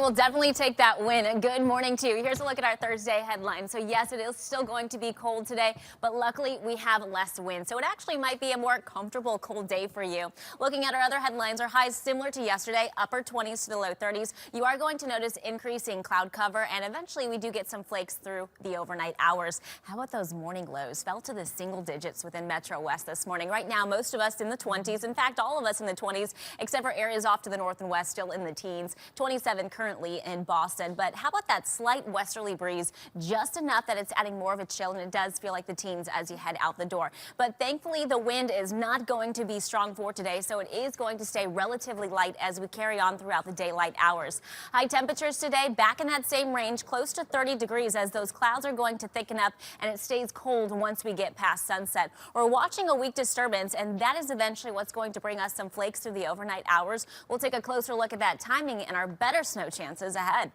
We'll definitely take that win. Good morning to you. Here's a look at our Thursday headlines. So yes, it is still going to be cold today, but luckily we have less wind. So it actually might be a more comfortable cold day for you. Looking at our other headlines, our highs similar to yesterday, upper 20s to the low 30s. You are going to notice increasing cloud cover, and eventually we do get some flakes through the overnight hours. How about those morning lows? Fell to the single digits within Metro West this morning. Right now, most of us in the 20s. In fact, all of us in the 20s, except for areas off to the north and west, still in the teens. 27 currently in Boston. But how about that slight westerly breeze? Just enough that it's adding more of a chill, and it does feel like the teens as you head out the door. But thankfully, the wind is not going to be strong for today, so it is going to stay relatively light as we carry on throughout the daylight hours. High temperatures today back in that same range, close to 30 degrees, as those clouds are going to thicken up and it stays cold once we get past sunset. We're watching a weak disturbance, and that is eventually what's going to bring us some flakes through the overnight hours. We'll take a closer look at that timing and our better snow chances ahead.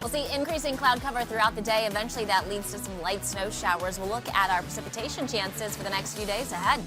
We'll see increasing cloud cover throughout the day. Eventually that leads to some light snow showers. We'll look at our precipitation chances for the next few days ahead.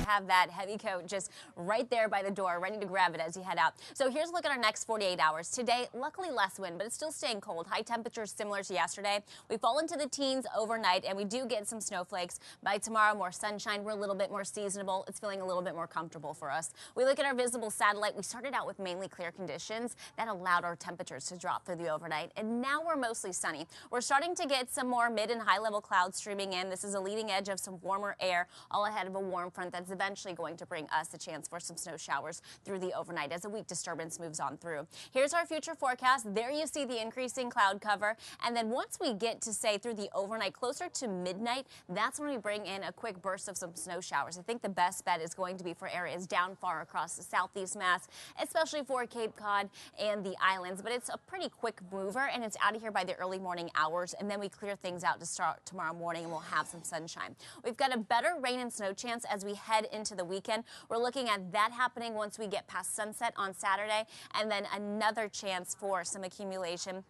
Have that heavy coat just right there by the door, ready to grab it as you head out. So here's a look at our next 48 hours. Today, luckily less wind, but it's still staying cold. High temperatures similar to yesterday. We fall into the teens overnight, and we do get some snowflakes. By tomorrow, more sunshine. We're a little bit more seasonable. It's feeling a little bit more comfortable for us. We look at our visible satellite. We started out with mainly clear conditions. That allowed our temperatures to drop through the overnight, and now we're mostly sunny. We're starting to get some more mid and high level clouds streaming in. This is a leading edge of some warmer air, all ahead of a warm front that's eventually going to bring us a chance for some snow showers through the overnight as a weak disturbance moves on through. Here's our future forecast. There you see the increasing cloud cover. And then once we get to, say, through the overnight, closer to midnight, that's when we bring in a quick burst of some snow showers. I think the best bet is going to be for areas down far across the southeast Mass, especially for Cape Cod and the islands. But it's a pretty quick mover, and it's out of here by the early morning hours. And then we clear things out to start tomorrow morning, and we'll have some sunshine. We've got a better rain and snow chance as we head into the weekend. We're looking at that happening once we get past sunset on Saturday, and then another chance for some accumulation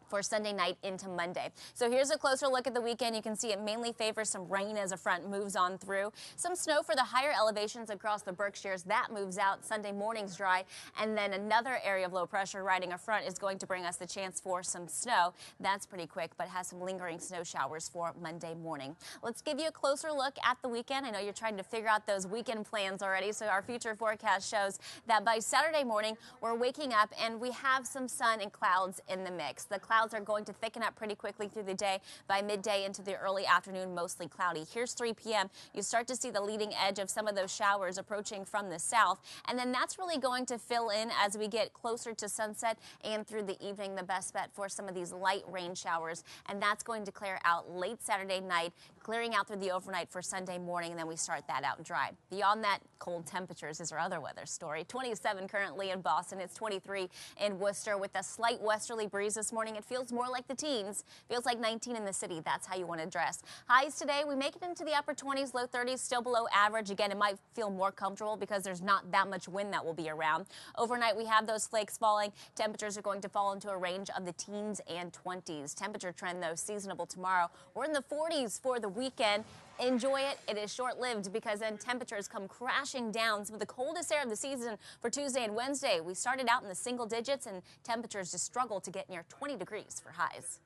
for Sunday night into Monday. So here's a closer look at the weekend. You can see it mainly favors some rain as a front moves on through. Some snow for the higher elevations across the Berkshires. That moves out. Sunday morning's dry. And then another area of low pressure riding a front is going to bring us the chance for some snow. That's pretty quick, but has some lingering snow showers for Monday morning. Let's give you a closer look at the weekend. I know you're trying to figure out those weekend plans already. So our future forecast shows that by Saturday morning, we're waking up and we have some sun and clouds in the mix. The clouds are going to thicken up pretty quickly through the day. By midday into the early afternoon, mostly cloudy. Here's 3 p.m. You start to see the leading edge of some of those showers approaching from the south, and then that's really going to fill in as we get closer to sunset and through the evening. The best bet for some of these light rain showers, and that's going to clear out late Saturday night, clearing out through the overnight for Sunday morning, and then we start that out dry. Beyond that, cold temperatures is our other weather story. 27 currently in Boston. It's 23 in Worcester with a slight westerly breeze this morning. It feels more like the teens. Feels like 19 in the city. That's how you want to dress. Highs today, we make it into the upper 20s, low 30s, still below average. Again, it might feel more comfortable because there's not that much wind that will be around. Overnight, we have those flakes falling. Temperatures are going to fall into a range of the teens and 20s. Temperature trend, though, seasonable tomorrow. We're in the 40s for the weekend. Enjoy it. It is short-lived because then temperatures come crashing down. Some of the coldest air of the season for Tuesday and Wednesday. We started out in the single digits, and temperatures just struggle to get near 20 degrees for highs.